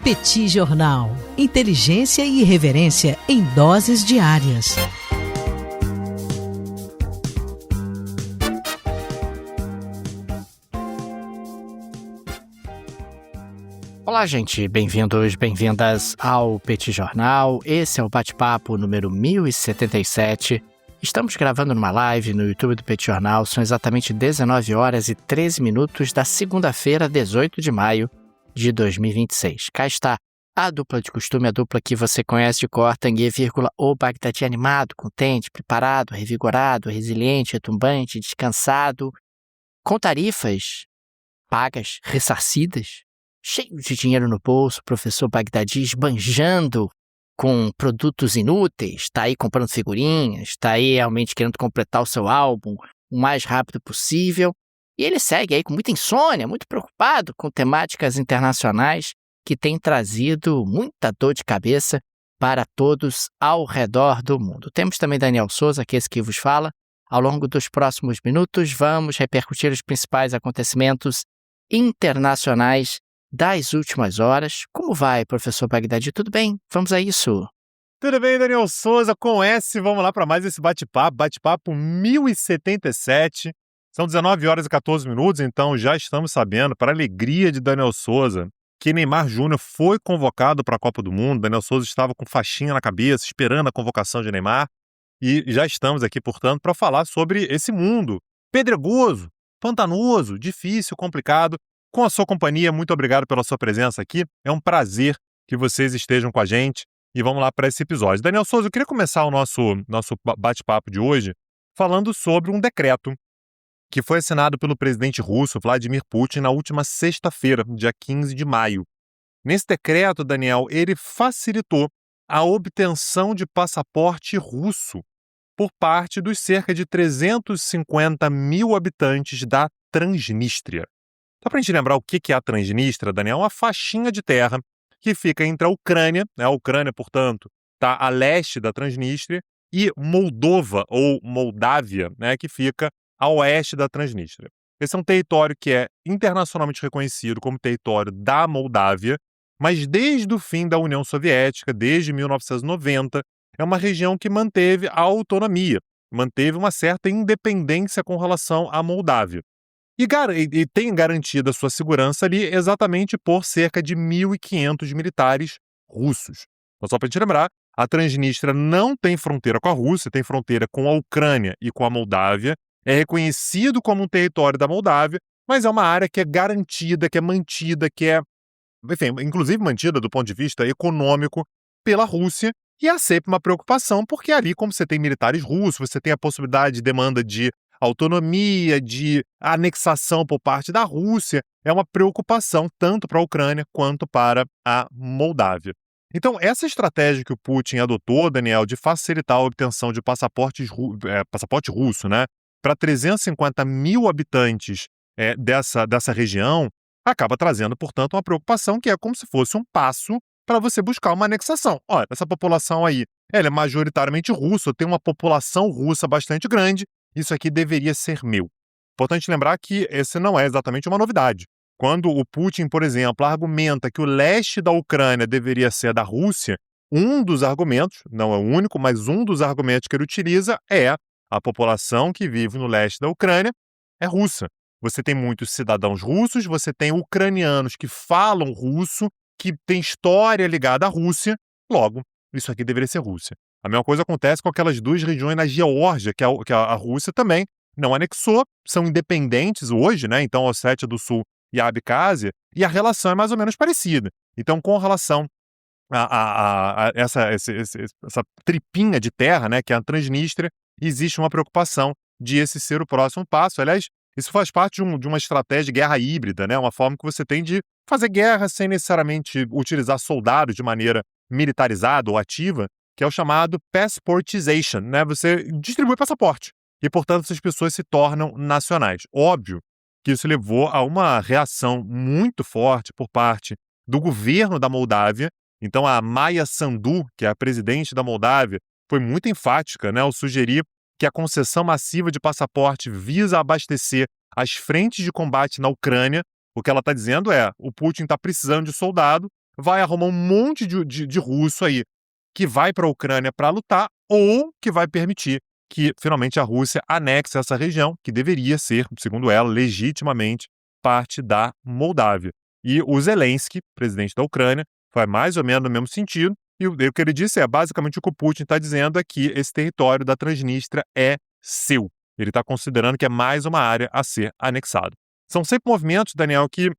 Petit Jornal. Inteligência e irreverência em doses diárias. Olá, gente. Bem-vindos, bem-vindas ao Petit Jornal. Esse é o bate-papo número 1077. Estamos gravando numa live no YouTube do Petit Jornal. São exatamente 19 horas e 13 minutos da segunda-feira, 18 de maio de 2026. Cá está a dupla de costume, a dupla que você conhece de cor, Tanguy, o Bagdadi animado, contente, preparado, revigorado, resiliente, retumbante, descansado, com tarifas pagas, ressarcidas, cheio de dinheiro no bolso, professor Bagdadi esbanjando com produtos inúteis, está aí comprando figurinhas, está aí realmente querendo completar o seu álbum o mais rápido possível. E ele segue aí com muita insônia, muito preocupado com temáticas internacionais que têm trazido muita dor de cabeça para todos ao redor do mundo. Temos também Daniel Souza, que é esse que vos fala. Ao longo dos próximos minutos, vamos repercutir os principais acontecimentos internacionais das últimas horas. Como vai, professor Bagdadi? Tudo bem? Vamos a isso. Tudo bem, Daniel Souza, com S. Vamos lá para mais esse bate-papo 1077. São 19 horas e 14 minutos, então já estamos sabendo, para a alegria de Daniel Souza, que Neymar Júnior foi convocado para a Copa do Mundo. Daniel Souza estava com faixinha na cabeça, esperando a convocação de Neymar. E já estamos aqui, portanto, para falar sobre esse mundo pedregoso, pantanoso, difícil, complicado. Com a sua companhia, muito obrigado pela sua presença aqui. É um prazer que vocês estejam com a gente. E vamos lá para esse episódio. Daniel Souza, eu queria começar o nosso bate-papo de hoje falando sobre um decreto que foi assinado pelo presidente russo, Vladimir Putin, na última sexta-feira, dia 15 de maio. Nesse decreto, Daniel, ele facilitou a obtenção de passaporte russo por parte dos cerca de 350 mil habitantes da Transnistria. Só para a gente lembrar o que é a Transnistria, Daniel, é uma faixinha de terra que fica entre a Ucrânia, né? A Ucrânia, portanto, está a leste da Transnistria, e Moldova, ou Moldávia, né? Que fica a oeste da Transnistria. Esse é um território que é internacionalmente reconhecido como território da Moldávia, mas desde o fim da União Soviética, desde 1990, é uma região que manteve a autonomia, manteve uma certa independência com relação à Moldávia. E tem garantido a sua segurança ali exatamente por cerca de 1.500 militares russos. Então, só para te lembrar, a Transnistria não tem fronteira com a Rússia, tem fronteira com a Ucrânia e com a Moldávia, é reconhecido como um território da Moldávia, mas é uma área que é garantida, que é mantida, que é, enfim, inclusive mantida do ponto de vista econômico pela Rússia, e há sempre uma preocupação, porque ali, como você tem militares russos, você tem a possibilidade de demanda de autonomia, de anexação por parte da Rússia, é uma preocupação tanto para a Ucrânia quanto para a Moldávia. Então, essa estratégia que o Putin adotou, Daniel, de facilitar a obtenção de passaporte russo, né, para 350 mil habitantes dessa região, acaba trazendo, portanto, uma preocupação que é como se fosse um passo para você buscar uma anexação. Olha, essa população aí, ela é majoritariamente russa, tem uma população russa bastante grande, isso aqui deveria ser meu. Importante lembrar que essa não é exatamente uma novidade. Quando o Putin, por exemplo, argumenta que o leste da Ucrânia deveria ser da Rússia, um dos argumentos, não é o único, mas um dos argumentos que ele utiliza é a população que vive no leste da Ucrânia é russa. Você tem muitos cidadãos russos, você tem ucranianos que falam russo, que tem história ligada à Rússia, logo, isso aqui deveria ser Rússia. A mesma coisa acontece com aquelas duas regiões na Geórgia, que a Rússia também não anexou, são independentes hoje, né? Então, a Ossétia do Sul e a Abcásia, e a relação é mais ou menos parecida. Então, com relação a essa tripinha de terra, né, que é a Transnistria, existe uma preocupação de esse ser o próximo passo. Aliás, isso faz parte de uma estratégia de guerra híbrida, né? Uma forma que você tem de fazer guerra sem necessariamente utilizar soldados de maneira militarizada ou ativa, que é o chamado passportization, né? Você distribui passaporte e, portanto, essas pessoas se tornam nacionais. Óbvio que isso levou a uma reação muito forte por parte do governo da Moldávia. Então, a Maia Sandu, que é a presidente da Moldávia, foi muito enfática, né, ao sugerir que a concessão massiva de passaporte visa abastecer as frentes de combate na Ucrânia. O que ela está dizendo é: o Putin está precisando de soldado, vai arrumar um monte de russo aí que vai para a Ucrânia para lutar ou que vai permitir que finalmente a Rússia anexe essa região, que deveria ser, segundo ela, legitimamente parte da Moldávia. E o Zelensky, presidente da Ucrânia, vai mais ou menos no mesmo sentido, e o que ele disse é basicamente o que o Putin está dizendo é que esse território da Transnistria é seu. Ele está considerando que é mais uma área a ser anexada. São sempre movimentos, Daniel, que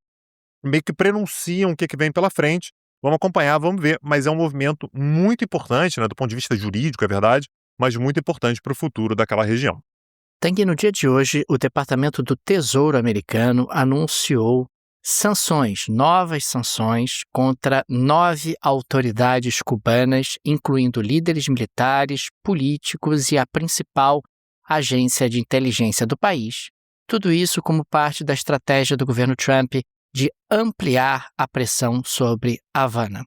meio que prenunciam o que vem pela frente. Vamos acompanhar, vamos ver, mas é um movimento muito importante, né, do ponto de vista jurídico, é verdade, mas muito importante para o futuro daquela região. Tang, no dia de hoje, o Departamento do Tesouro americano anunciou novas sanções contra 9 autoridades cubanas, incluindo líderes militares, políticos e a principal agência de inteligência do país. Tudo isso como parte da estratégia do governo Trump de ampliar a pressão sobre Havana.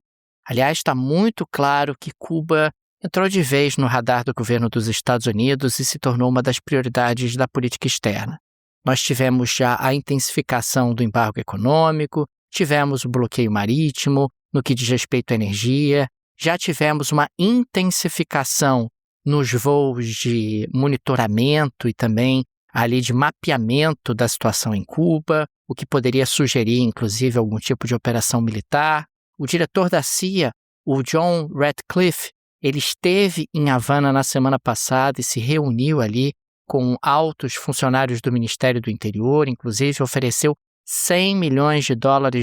Aliás, está muito claro que Cuba entrou de vez no radar do governo dos Estados Unidos e se tornou uma das prioridades da política externa. Nós tivemos já a intensificação do embargo econômico, tivemos o bloqueio marítimo no que diz respeito à energia, já tivemos uma intensificação nos voos de monitoramento e também ali de mapeamento da situação em Cuba, o que poderia sugerir, inclusive, algum tipo de operação militar. O diretor da CIA, o John Ratcliffe, ele esteve em Havana na semana passada e se reuniu ali com altos funcionários do Ministério do Interior, inclusive ofereceu $100 milhões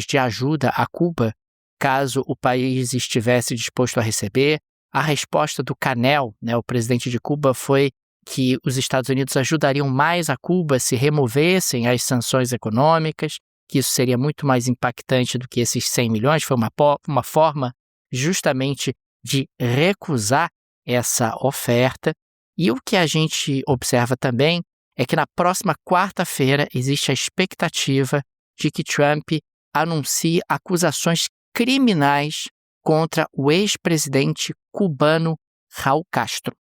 de ajuda a Cuba, caso o país estivesse disposto a receber. A resposta do Canel, o presidente de Cuba, foi que os Estados Unidos ajudariam mais a Cuba se removessem as sanções econômicas, que isso seria muito mais impactante do que esses 100 milhões, foi uma forma justamente de recusar essa oferta. E o que a gente observa também é que na próxima quarta-feira existe a expectativa de que Trump anuncie acusações criminais contra o ex-presidente cubano Raul Castro.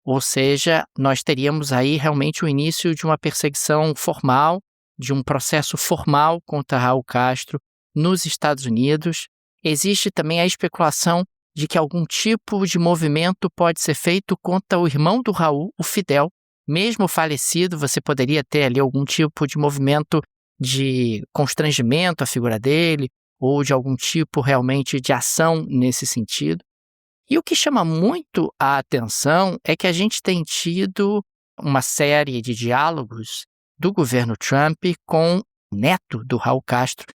Ou seja, nós teríamos aí realmente o início de uma perseguição formal, de um processo formal contra Raul Castro nos Estados Unidos. Existe também a especulação de que algum tipo de movimento pode ser feito contra o irmão do Raul, o Fidel. Mesmo falecido, você poderia ter ali algum tipo de movimento de constrangimento à figura dele, ou de algum tipo realmente de ação nesse sentido. E o que chama muito a atenção é que a gente tem tido uma série de diálogos do governo Trump com o neto do Raul Castro.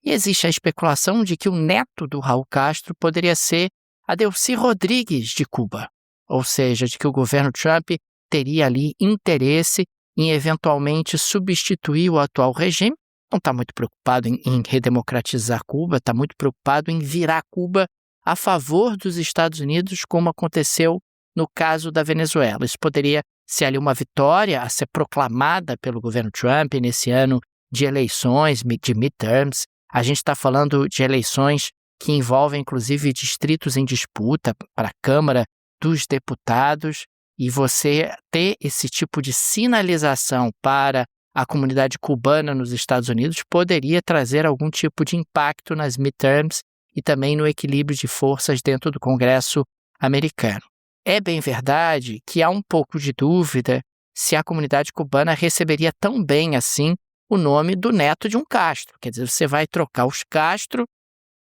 E existe a especulação de que o neto do Raul Castro poderia ser Adelcy Rodrigues de Cuba. Ou seja, de que o governo Trump teria ali interesse em eventualmente substituir o atual regime. Não está muito preocupado em redemocratizar Cuba, está muito preocupado em virar Cuba a favor dos Estados Unidos, como aconteceu no caso da Venezuela. Isso poderia ser ali uma vitória a ser proclamada pelo governo Trump nesse ano de eleições, de midterms. A gente está falando de eleições que envolvem, inclusive, distritos em disputa para a Câmara dos Deputados, e você ter esse tipo de sinalização para a comunidade cubana nos Estados Unidos poderia trazer algum tipo de impacto nas midterms e também no equilíbrio de forças dentro do Congresso americano. É bem verdade que há um pouco de dúvida se a comunidade cubana receberia tão bem assim o nome do neto de um Castro. Quer dizer, você vai trocar os Castro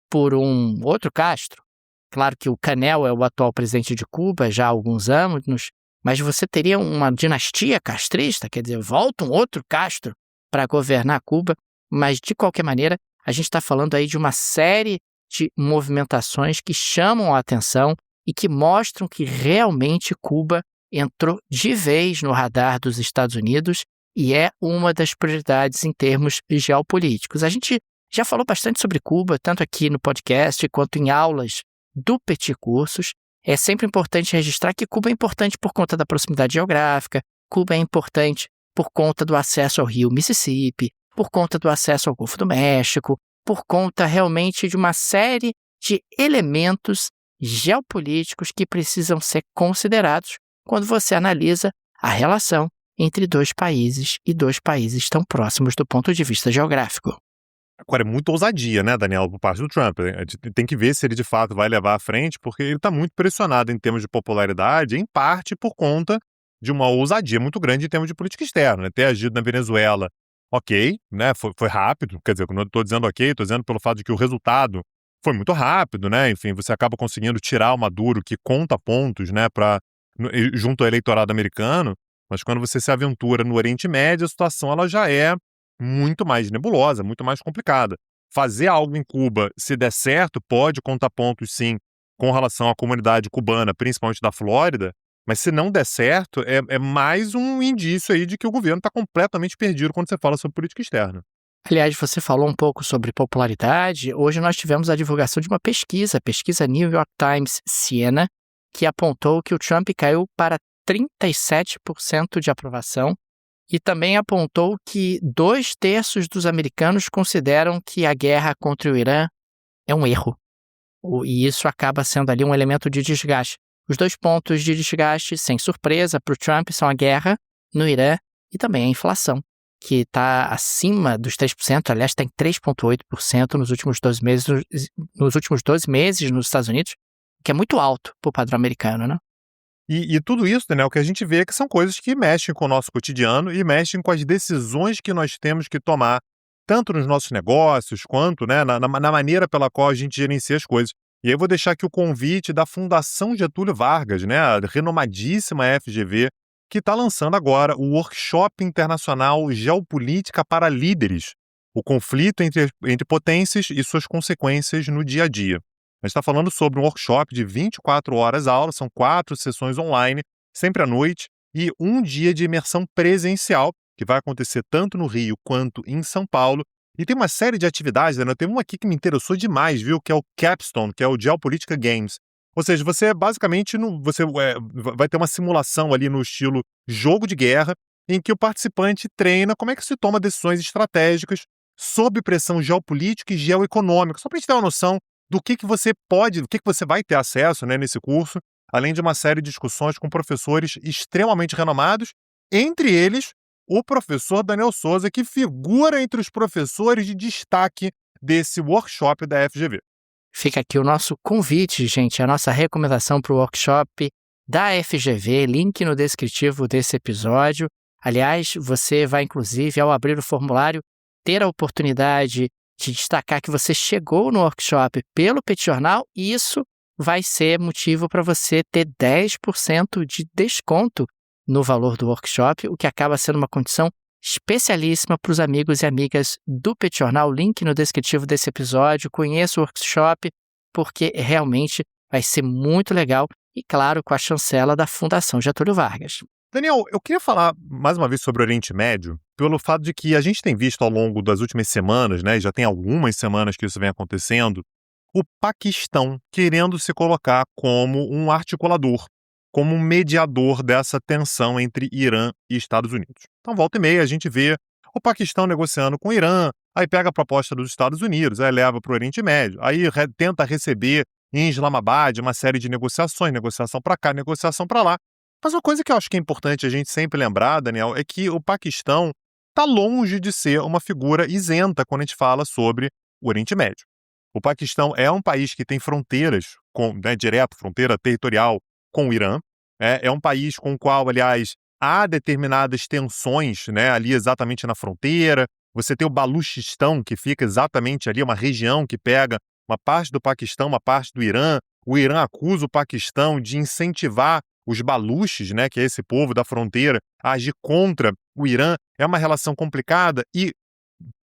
por um outro Castro. Claro que o Canel é o atual presidente de Cuba já há alguns anos, mas você teria uma dinastia castrista, quer dizer, volta um outro Castro para governar Cuba, mas de qualquer maneira a gente está falando aí de uma série de movimentações que chamam a atenção e que mostram que realmente Cuba entrou de vez no radar dos Estados Unidos e é uma das prioridades em termos geopolíticos. A gente já falou bastante sobre Cuba, tanto aqui no podcast quanto em aulas do Petit Cursos. É sempre importante registrar que Cuba é importante por conta da proximidade geográfica, Cuba é importante por conta do acesso ao rio Mississippi, por conta do acesso ao Golfo do México, por conta realmente de uma série de elementos geopolíticos que precisam ser considerados quando você analisa a relação entre dois países e dois países tão próximos do ponto de vista geográfico. Agora, é muita ousadia, né, Daniel, por parte do Trump. A gente tem que ver se ele de fato vai levar à frente, porque ele está muito pressionado em termos de popularidade, em parte por conta de uma ousadia muito grande em termos de política externa, né? Ter agido na Venezuela, ok, né, foi rápido, quer dizer, quando eu estou dizendo ok, estou dizendo pelo fato de que o resultado foi muito rápido, né, enfim, você acaba conseguindo tirar o Maduro, que conta pontos, né, junto ao eleitorado americano, mas quando você se aventura no Oriente Médio, a situação ela já é muito mais nebulosa, muito mais complicada. Fazer algo em Cuba, se der certo, pode contar pontos, sim, com relação à comunidade cubana, principalmente da Flórida, mas se não der certo, é mais um indício aí de que o governo está completamente perdido quando você fala sobre política externa. Aliás, você falou um pouco sobre popularidade. Hoje nós tivemos a divulgação de uma pesquisa, a pesquisa New York Times Siena, que apontou que o Trump caiu para 37% de aprovação e também apontou que 2/3 dos americanos consideram que a guerra contra o Irã é um erro. E isso acaba sendo ali um elemento de desgaste. Os 2 pontos de desgaste, sem surpresa, para o Trump são a guerra no Irã e também a inflação, que está acima dos 3%, aliás, está em 3,8% nos últimos 12 meses nos Estados Unidos, que é muito alto para o padrão americano, né? E tudo isso, Daniel, que a gente vê que são coisas que mexem com o nosso cotidiano e mexem com as decisões que nós temos que tomar, tanto nos nossos negócios, quanto, né, na maneira pela qual a gente gerencia as coisas. E aí eu vou deixar aqui o convite da Fundação Getúlio Vargas, né, a renomadíssima FGV, que está lançando agora o Workshop Internacional Geopolítica para Líderes, o conflito entre potências e suas consequências no dia a dia. A gente está falando sobre um workshop de 24 horas aula, são 4 sessões online, sempre à noite, e um dia de imersão presencial, que vai acontecer tanto no Rio quanto em São Paulo. E tem uma série de atividades, né? Tem uma aqui que me interessou demais, viu? Que é o Capstone, que é o Geopolítica Games. Ou seja, você basicamente vai ter uma simulação ali no estilo jogo de guerra, em que o participante treina como é que se toma decisões estratégicas sob pressão geopolítica e geoeconômica, só para a gente ter uma noção do que você pode, do que você vai ter acesso, né, nesse curso, além de uma série de discussões com professores extremamente renomados, entre eles o professor Daniel Souza, que figura entre os professores de destaque desse workshop da FGV. Fica aqui o nosso convite, gente, a nossa recomendação para o workshop da FGV, link no descritivo desse episódio. Aliás, você vai, inclusive, ao abrir o formulário, ter a oportunidade de destacar que você chegou no workshop pelo Petit Jornal, e isso vai ser motivo para você ter 10% de desconto no valor do workshop, o que acaba sendo uma condição especialíssima para os amigos e amigas do Petit Jornal. Link no descritivo desse episódio. Conheça o workshop, porque realmente vai ser muito legal e, claro, com a chancela da Fundação Getúlio Vargas. Daniel, eu queria falar mais uma vez sobre o Oriente Médio, pelo fato de que a gente tem visto ao longo das últimas semanas, né, e já tem algumas semanas que isso vem acontecendo, o Paquistão querendo se colocar como um articulador, como um mediador dessa tensão entre Irã e Estados Unidos. Então, volta e meia, a gente vê o Paquistão negociando com o Irã, aí pega a proposta dos Estados Unidos, aí leva para o Oriente Médio, aí tenta receber em Islamabad uma série de negociações, negociação para cá, negociação para lá. Mas uma coisa que eu acho que é importante a gente sempre lembrar, Daniel, é que o Paquistão está longe de ser uma figura isenta quando a gente fala sobre o Oriente Médio. O Paquistão é um país que tem fronteiras, direto, fronteira territorial com o Irã. É um país com o qual, aliás, há determinadas tensões, né, ali exatamente na fronteira. Você tem o Baluchistão, que fica exatamente ali, uma região que pega uma parte do Paquistão, uma parte do Irã. O Irã acusa o Paquistão de incentivar os baluches, né, que é esse povo da fronteira, a agir contra o Irã. É uma relação complicada e,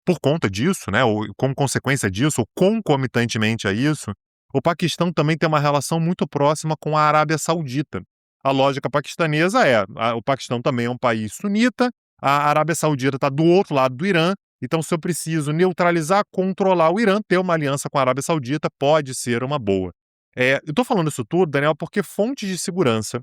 por conta disso, né, ou como consequência disso, ou concomitantemente a isso, o Paquistão também tem uma relação muito próxima com a Arábia Saudita. A lógica paquistanesa o Paquistão também é um país sunita, a Arábia Saudita está do outro lado do Irã, então se eu preciso neutralizar, controlar o Irã, ter uma aliança com a Arábia Saudita pode ser uma boa. Eu estou falando isso tudo, Daniel, porque fontes de segurança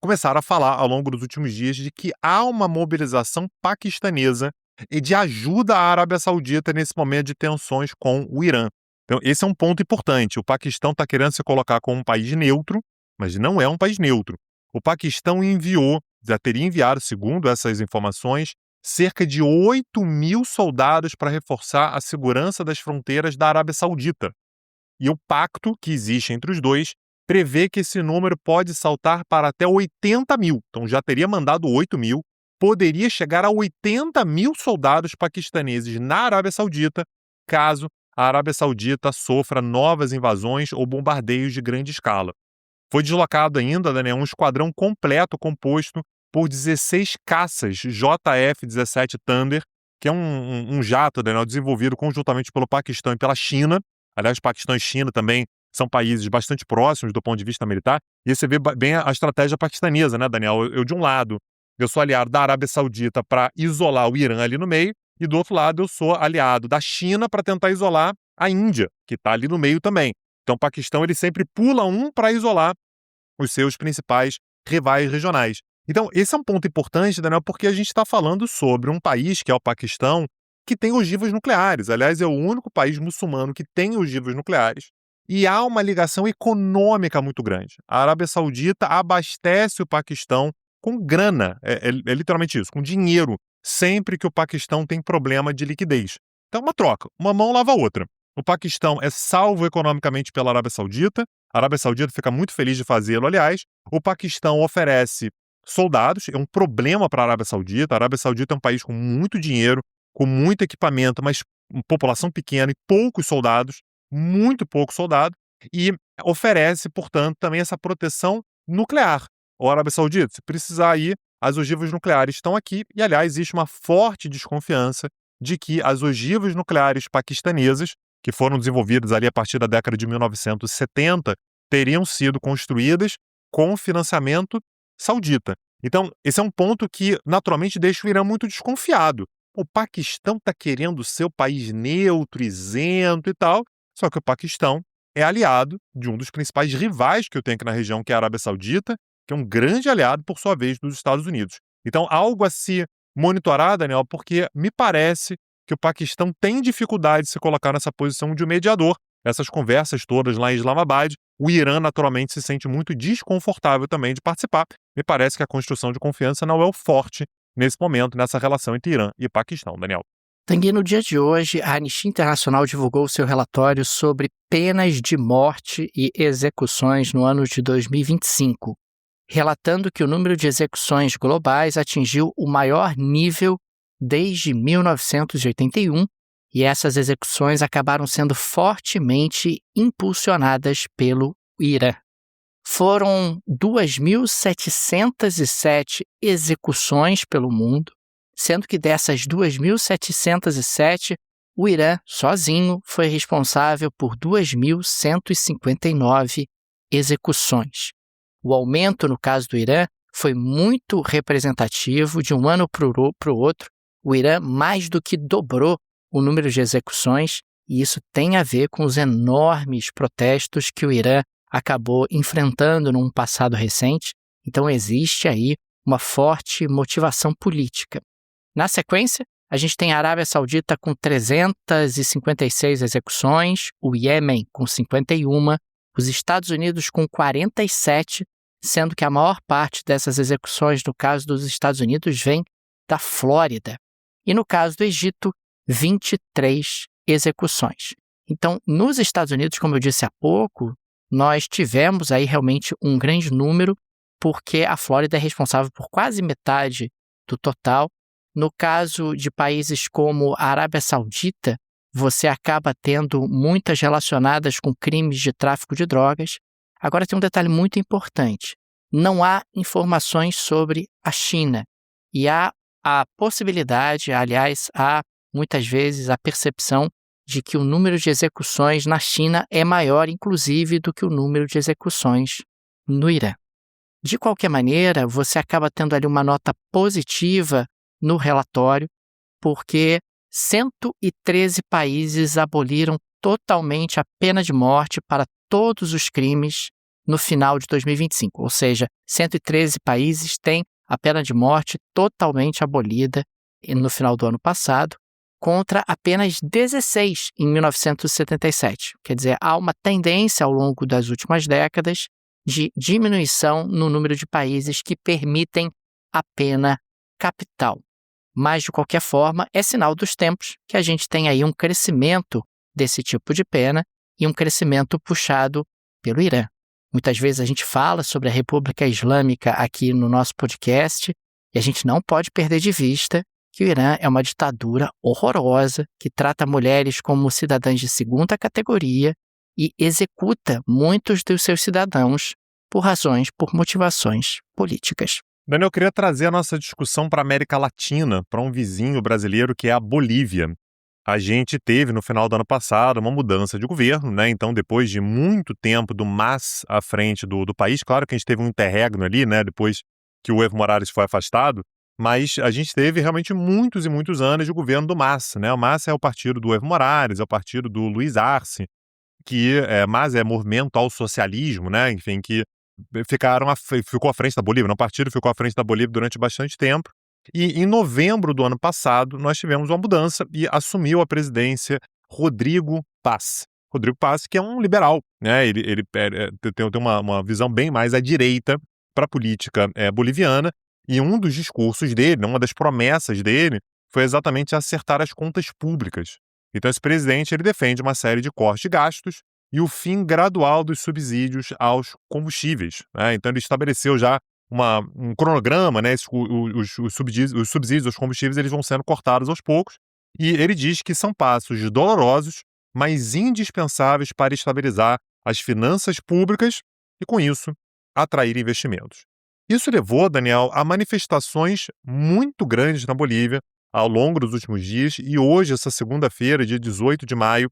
começaram a falar ao longo dos últimos dias de que há uma mobilização paquistanesa e de ajuda à Arábia Saudita nesse momento de tensões com o Irã. Então, esse é um ponto importante. O Paquistão está querendo se colocar como um país neutro, mas não é um país neutro. O Paquistão já teria enviado, segundo essas informações, cerca de 8.000 soldados para reforçar a segurança das fronteiras da Arábia Saudita. E o pacto que existe entre os dois prevê que esse número pode saltar para até 80.000. Então já teria mandado 8.000, poderia chegar a 80.000 soldados paquistaneses na Arábia Saudita, caso a Arábia Saudita sofra novas invasões ou bombardeios de grande escala. Foi deslocado ainda, Daniel, um esquadrão completo composto por 16 caças JF-17 Thunder, que é um jato, Daniel, desenvolvido conjuntamente pelo Paquistão e pela China. Aliás, Paquistão e China também são países bastante próximos do ponto de vista militar. E aí você vê bem a estratégia paquistanesa, né, Daniel? Eu de um lado, eu sou aliado da Arábia Saudita para isolar o Irã ali no meio, e do outro lado eu sou aliado da China para tentar isolar a Índia, que está ali no meio também. Então o Paquistão ele sempre pula um para isolar os seus principais rivais regionais. Então esse é um ponto importante, Daniel, porque a gente está falando sobre um país, que é o Paquistão, que tem ogivas nucleares. Aliás, é o único país muçulmano que tem ogivas nucleares. E há uma ligação econômica muito grande. A Arábia Saudita abastece o Paquistão com grana, é literalmente isso, com dinheiro, sempre que o Paquistão tem problema de liquidez. Então é uma troca, uma mão lava a outra. O Paquistão é salvo economicamente pela Arábia Saudita, a Arábia Saudita fica muito feliz de fazê-lo, aliás. O Paquistão oferece soldados, é um problema para a Arábia Saudita. A Arábia Saudita é um país com muito dinheiro, com muito equipamento, mas população pequena e poucos soldados, muito pouco soldado, e oferece, portanto, também essa proteção nuclear. A Arábia Saudita, se precisar ir, as ogivas nucleares estão aqui, e, aliás, existe uma forte desconfiança de que as ogivas nucleares paquistanesas, que foram desenvolvidas ali a partir da década de 1970, teriam sido construídas com financiamento saudita. Então, esse é um ponto que, naturalmente, deixa o Irã muito desconfiado. O Paquistão está querendo ser o país neutro, isento e tal, só que o Paquistão é aliado de um dos principais rivais que eu tenho aqui na região, que é a Arábia Saudita, que é um grande aliado, por sua vez, dos Estados Unidos. Então, algo a se monitorar, Daniel, porque me parece que o Paquistão tem dificuldade de se colocar nessa posição de mediador. Essas conversas todas lá em Islamabad, o Irã naturalmente se sente muito desconfortável também de participar. Me parece que a construção de confiança não é o forte nesse momento, nessa relação entre Irã e Paquistão, Daniel. Tanguy, no dia de hoje, a Anistia Internacional divulgou seu relatório sobre penas de morte e execuções no ano de 2025, relatando que o número de execuções globais atingiu o maior nível desde 1981, e essas execuções acabaram sendo fortemente impulsionadas pelo Irã. Foram 2.707 execuções pelo mundo, sendo que dessas 2.707, o Irã, sozinho, foi responsável por 2.159 execuções. O aumento, no caso do Irã, foi muito representativo de um ano para o outro. O Irã mais do que dobrou o número de execuções, e isso tem a ver com os enormes protestos que o Irã acabou enfrentando num passado recente. Então existe aí uma forte motivação política. Na sequência, a gente tem a Arábia Saudita com 356 execuções, o Iêmen com 51, os Estados Unidos com 47, sendo que a maior parte dessas execuções, no caso dos Estados Unidos, vem da Flórida. E no caso do Egito, 23 execuções. Então, nos Estados Unidos, como eu disse há pouco, nós tivemos aí realmente um grande número, porque a Flórida é responsável por quase metade do total. No caso de países como a Arábia Saudita, você acaba tendo muitas relacionadas com crimes de tráfico de drogas. Agora tem um detalhe muito importante. Não há informações sobre a China. E há a possibilidade, aliás, há muitas vezes a percepção de que o número de execuções na China é maior, inclusive, do que o número de execuções no Irã. De qualquer maneira, você acaba tendo ali uma nota positiva no relatório, porque 113 países aboliram totalmente a pena de morte para todos os crimes no final de 2025. Ou seja, 113 países têm a pena de morte totalmente abolida no final do ano passado, contra apenas 16 em 1977. Quer dizer, há uma tendência ao longo das últimas décadas de diminuição no número de países que permitem a pena capital. mas, de qualquer forma, é sinal dos tempos que a gente tem aí um crescimento desse tipo de pena e um crescimento puxado pelo Irã. Muitas vezes a gente fala sobre a República Islâmica aqui no nosso podcast e a gente não pode perder de vista que o Irã é uma ditadura horrorosa que trata mulheres como cidadãs de segunda categoria e executa muitos dos seus cidadãos por motivações políticas. Daniel, eu queria trazer a nossa discussão para a América Latina, para um vizinho brasileiro que é a Bolívia. A gente teve, no final do ano passado, uma mudança de governo, né? Então, depois de muito tempo do MAS à frente do país, claro que a gente teve um interregno ali, né? Depois que o Evo Morales foi afastado, mas a gente teve realmente muitos e muitos anos de governo do MAS, né? O MAS é o partido do Evo Morales, é o partido do Luiz Arce, MAS é Movimento ao Socialismo, né? Enfim, que ficou à frente da Bolívia, o partido ficou à frente da Bolívia durante bastante tempo. E em novembro do ano passado, nós tivemos uma mudança e assumiu a presidência Rodrigo Paz. Rodrigo Paz, que é um liberal, né? Ele tem uma visão bem mais à direita para a política boliviana, e um dos discursos dele, uma das promessas dele, foi exatamente acertar as contas públicas. Então, esse presidente ele defende uma série de cortes de gastos e o fim gradual dos subsídios aos combustíveis, né? Então, ele estabeleceu já um cronograma, né? Os subsídios aos combustíveis eles vão sendo cortados aos poucos, e ele diz que são passos dolorosos, mas indispensáveis para estabilizar as finanças públicas e, com isso, atrair investimentos. Isso levou, Daniel, a manifestações muito grandes na Bolívia ao longo dos últimos dias, e hoje, essa segunda-feira, dia 18 de maio,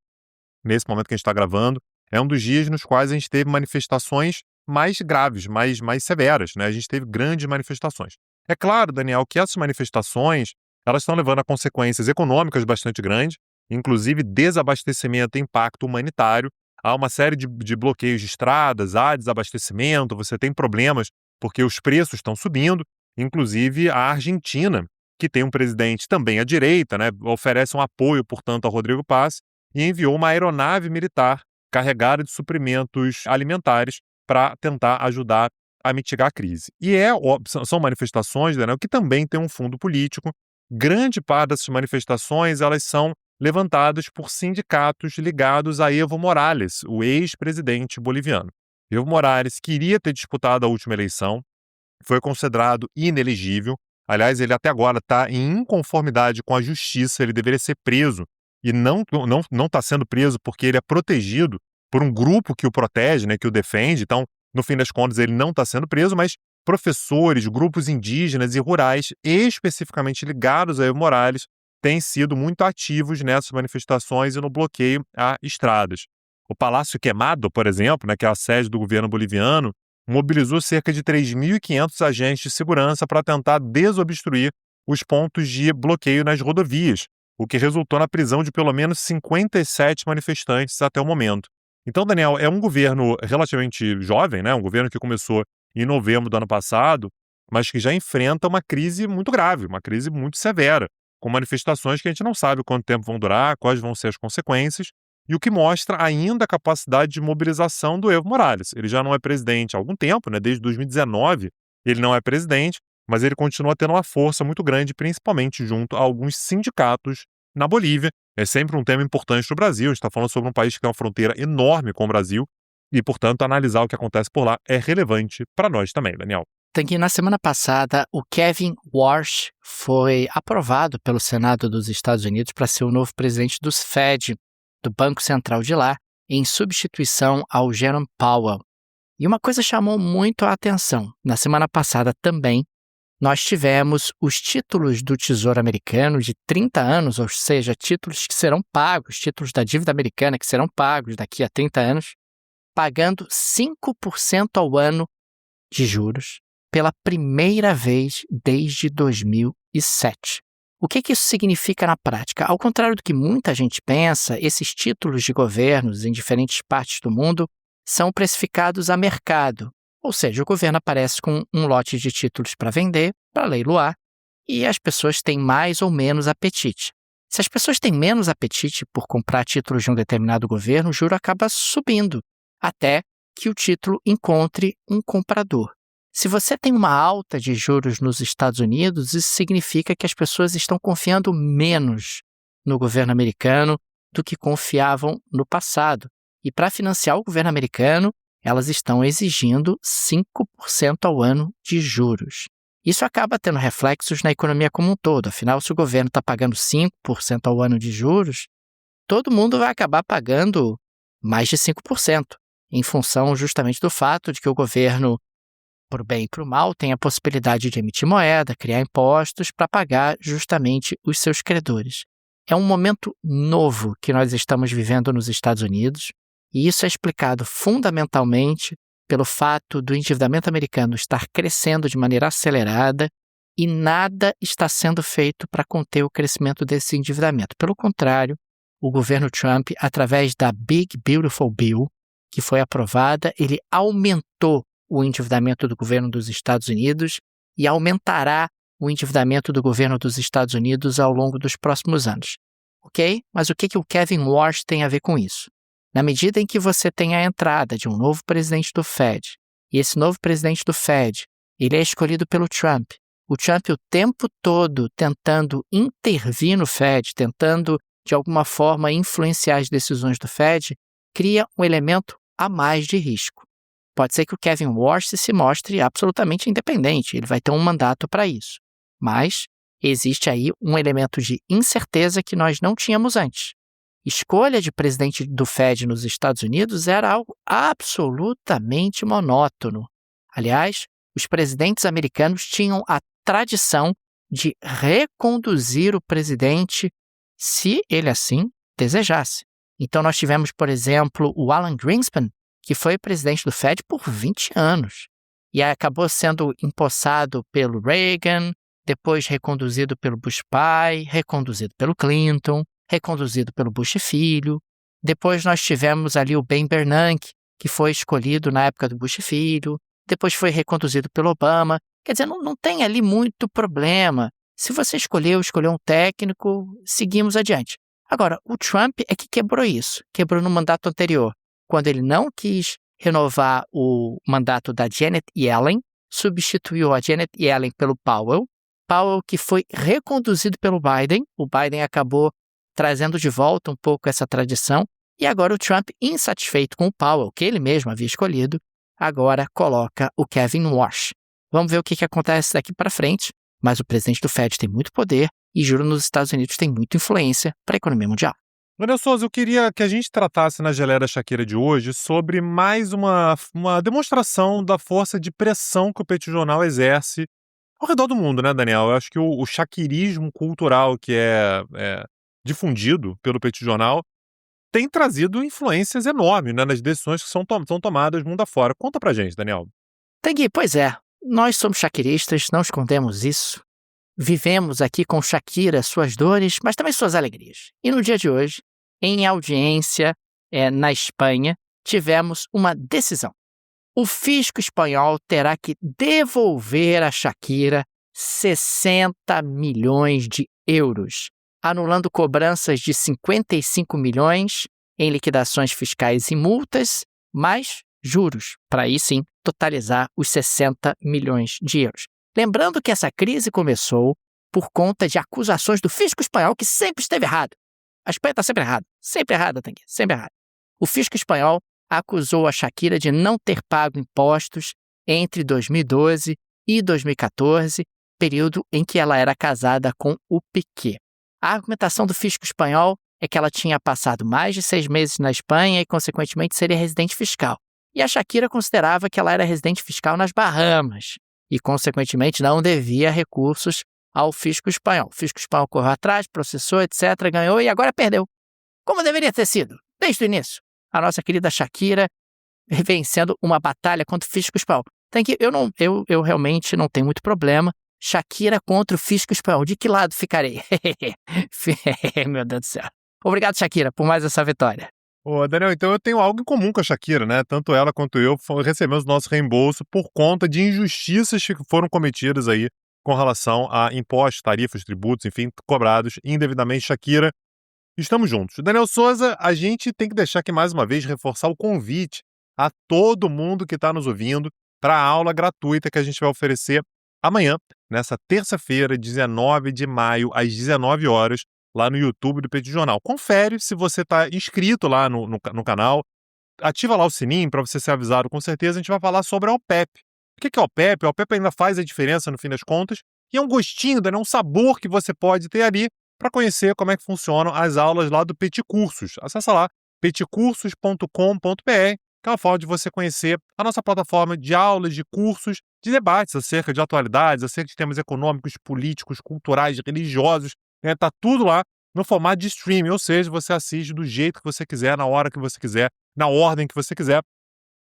nesse momento que a gente está gravando, é um dos dias nos quais a gente teve manifestações mais graves, mais severas, né? A gente teve grandes manifestações. É claro, Daniel, que essas manifestações elas estão levando a consequências econômicas bastante grandes, inclusive desabastecimento e impacto humanitário. Há uma série de bloqueios de estradas, há desabastecimento, você tem problemas porque os preços estão subindo. Inclusive, a Argentina, que tem um presidente também à direita, né, oferece um apoio, portanto, ao Rodrigo Paz e enviou uma aeronave militar carregada de suprimentos alimentares para tentar ajudar a mitigar a crise. E são manifestações, Daniel, que também têm um fundo político. Grande parte dessas manifestações elas são levantadas por sindicatos ligados a Evo Morales, o ex-presidente boliviano. Evo Morales queria ter disputado a última eleição, foi considerado inelegível. Aliás, ele até agora está em inconformidade com a justiça, ele deveria ser preso e não está sendo preso porque ele é protegido por um grupo que o protege, né, que o defende. Então, no fim das contas, ele não está sendo preso, mas professores, grupos indígenas e rurais, especificamente ligados a Evo Morales, têm sido muito ativos nessas manifestações e no bloqueio a estradas. O Palácio Quemado, por exemplo, né, que é a sede do governo boliviano, mobilizou cerca de 3.500 agentes de segurança para tentar desobstruir os pontos de bloqueio nas rodovias, o que resultou na prisão de pelo menos 57 manifestantes até o momento. Então, Daniel, é um governo relativamente jovem, né? Um governo que começou em novembro do ano passado, mas que já enfrenta uma crise muito grave, uma crise muito severa, com manifestações que a gente não sabe quanto tempo vão durar, quais vão ser as consequências, e o que mostra ainda a capacidade de mobilização do Evo Morales. Ele já não é presidente há algum tempo, né? Desde 2019 ele não é presidente, mas ele continua tendo uma força muito grande, principalmente junto a alguns sindicatos na Bolívia. É sempre um tema importante para o Brasil, a gente está falando sobre um país que tem uma fronteira enorme com o Brasil, e, portanto, analisar o que acontece por lá é relevante para nós também, Daniel. Tanguy, na semana passada, o Kevin Warsh foi aprovado pelo Senado dos Estados Unidos para ser o novo presidente do Fed, do Banco Central de lá, em substituição ao Jerome Powell. E uma coisa chamou muito a atenção. Na semana passada também, nós tivemos os títulos do Tesouro Americano de 30 anos, ou seja, títulos que serão pagos, títulos da dívida americana que serão pagos daqui a 30 anos, pagando 5% ao ano de juros pela primeira vez desde 2007. O que isso significa na prática? Ao contrário do que muita gente pensa, esses títulos de governos em diferentes partes do mundo são precificados a mercado. Ou seja, o governo aparece com um lote de títulos para vender, para leiloar, e as pessoas têm mais ou menos apetite. Se as pessoas têm menos apetite por comprar títulos de um determinado governo, o juro acaba subindo, até que o título encontre um comprador. Se você tem uma alta de juros nos Estados Unidos, isso significa que as pessoas estão confiando menos no governo americano do que confiavam no passado. E para financiar o governo americano, elas estão exigindo 5% ao ano de juros. Isso acaba tendo reflexos na economia como um todo. Afinal, se o governo está pagando 5% ao ano de juros, todo mundo vai acabar pagando mais de 5%, em função justamente do fato de que o governo, por bem e por mal, tem a possibilidade de emitir moeda, criar impostos para pagar justamente os seus credores. É um momento novo que nós estamos vivendo nos Estados Unidos, e isso é explicado fundamentalmente pelo fato do endividamento americano estar crescendo de maneira acelerada e nada está sendo feito para conter o crescimento desse endividamento. Pelo contrário, o governo Trump, através da Big Beautiful Bill, que foi aprovada, ele aumentou o endividamento do governo dos Estados Unidos e aumentará o endividamento do governo dos Estados Unidos ao longo dos próximos anos. Ok? Mas o que o Kevin Warsh tem a ver com isso? Na medida em que você tem a entrada de um novo presidente do Fed, e esse novo presidente do Fed, ele é escolhido pelo Trump. O Trump o tempo todo tentando intervir no Fed, tentando de alguma forma influenciar as decisões do Fed, cria um elemento a mais de risco. Pode ser que o Kevin Warsh se mostre absolutamente independente, ele vai ter um mandato para isso. Mas existe aí um elemento de incerteza que nós não tínhamos antes. Escolha de presidente do Fed nos Estados Unidos era algo absolutamente monótono. Aliás, os presidentes americanos tinham a tradição de reconduzir o presidente se ele assim desejasse. Então nós tivemos, por exemplo, o Alan Greenspan, que foi presidente do Fed por 20 anos e acabou sendo empossado pelo Reagan, depois reconduzido pelo Bush pai, reconduzido pelo Clinton, reconduzido pelo Bush filho. Depois nós tivemos ali o Ben Bernanke, que foi escolhido na época do Bush filho, depois foi reconduzido pelo Obama. Quer dizer, não tem ali muito problema. Se você escolheu um técnico, seguimos adiante. Agora, o Trump é que quebrou isso, quebrou no mandato anterior, quando ele não quis renovar o mandato da Janet Yellen, substituiu a Janet Yellen pelo Powell, que foi reconduzido pelo Biden, o Biden acabou trazendo de volta um pouco essa tradição, e agora o Trump, insatisfeito com o Powell, que ele mesmo havia escolhido, agora coloca o Kevin Warsh. Vamos ver o que acontece daqui para frente, mas o presidente do Fed tem muito poder e juros nos Estados Unidos tem muita influência para a economia mundial. Daniel Souza, eu queria que a gente tratasse na Geleia da Shakira de hoje sobre mais uma demonstração da força de pressão que o Petit Jornal exerce ao redor do mundo, né, Daniel? Eu acho que o shakirismo cultural que é difundido pelo Petit Jornal tem trazido influências enormes, né, nas decisões que são tomadas mundo afora. Conta pra gente, Daniel. Tanguy, pois é, nós somos shakiristas, não escondemos isso. Vivemos aqui com Shakira suas dores, mas também suas alegrias. E no dia de hoje, em audiência na Espanha, tivemos uma decisão. O fisco espanhol terá que devolver a Shakira 60 milhões de euros, anulando cobranças de 55 milhões em liquidações fiscais e multas, mais juros, para aí sim totalizar os 60 milhões de euros. Lembrando que essa crise começou por conta de acusações do fisco espanhol, que sempre esteve errado. A Espanha está sempre errada, Tanguy, sempre errada. O fisco espanhol acusou a Shakira de não ter pago impostos entre 2012 e 2014, período em que ela era casada com o Piqué. A argumentação do fisco espanhol é que ela tinha passado mais de 6 meses na Espanha e, consequentemente, seria residente fiscal. E a Shakira considerava que ela era residente fiscal nas Bahamas e, consequentemente, não devia recursos ao fisco espanhol. O fisco espanhol correu atrás, processou, etc., ganhou e agora perdeu. Como deveria ter sido, desde o início. A nossa querida Shakira vencendo uma batalha contra o fisco espanhol. Eu realmente não tenho muito problema. Shakira contra o fisco espanhol. De que lado ficarei? Meu Deus do céu. Obrigado, Shakira, por mais essa vitória. Ô, Daniel, então eu tenho algo em comum com a Shakira, né? Tanto ela quanto eu recebemos nosso reembolso por conta de injustiças que foram cometidas aí com relação a impostos, tarifas, tributos, enfim, cobrados indevidamente. Shakira, estamos juntos. Daniel Souza, a gente tem que deixar aqui mais uma vez reforçar o convite a todo mundo que está nos ouvindo para a aula gratuita que a gente vai oferecer amanhã, nessa terça-feira, 19 de maio, às 19 horas, lá no YouTube do Petit Jornal. Confere se você está inscrito lá no canal, ativa lá o sininho para você ser avisado. Com certeza a gente vai falar sobre a OPEP. O que é a OPEP? A OPEP ainda faz a diferença no fim das contas e é um gostinho, um sabor que você pode ter ali para conhecer como é que funcionam as aulas lá do Petit Cursos. Acessa lá petcursos.com.br, que é uma forma de você conhecer a nossa plataforma de aulas, de cursos, de debates acerca de atualidades, acerca de temas econômicos, políticos, culturais, religiosos. Tá tudo lá no formato de streaming, ou seja, você assiste do jeito que você quiser, na hora que você quiser, na ordem que você quiser,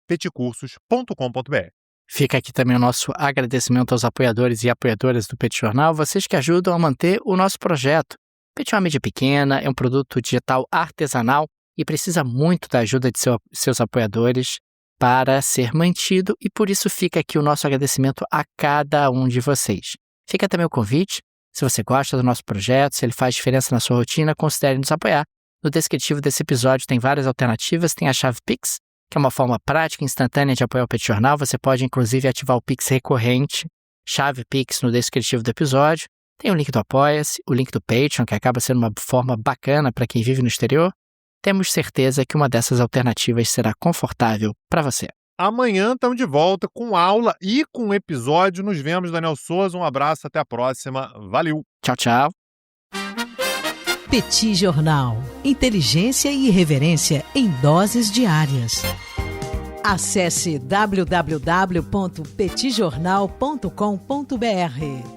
petcursos.com.br. Fica aqui também o nosso agradecimento aos apoiadores e apoiadoras do Petit Jornal, vocês que ajudam a manter o nosso projeto. Petit é uma mídia pequena, é um produto digital artesanal e precisa muito da ajuda de seus apoiadores para ser mantido e por isso fica aqui o nosso agradecimento a cada um de vocês. Fica também o convite, se você gosta do nosso projeto, se ele faz diferença na sua rotina, considere nos apoiar. No descritivo desse episódio tem várias alternativas, tem a chave Pix, que é uma forma prática e instantânea de apoiar o Petit Jornal. Você pode, inclusive, ativar o Pix recorrente, chave Pix no descritivo do episódio. Tem o link do Apoia-se, o link do Patreon, que acaba sendo uma forma bacana para quem vive no exterior. Temos certeza que uma dessas alternativas será confortável para você. Amanhã estamos de volta com aula e com episódio. Nos vemos, Daniel Souza. Um abraço, até a próxima. Valeu! Tchau, tchau! Petit Jornal. Inteligência e irreverência em doses diárias. Acesse www.petitjornal.com.br.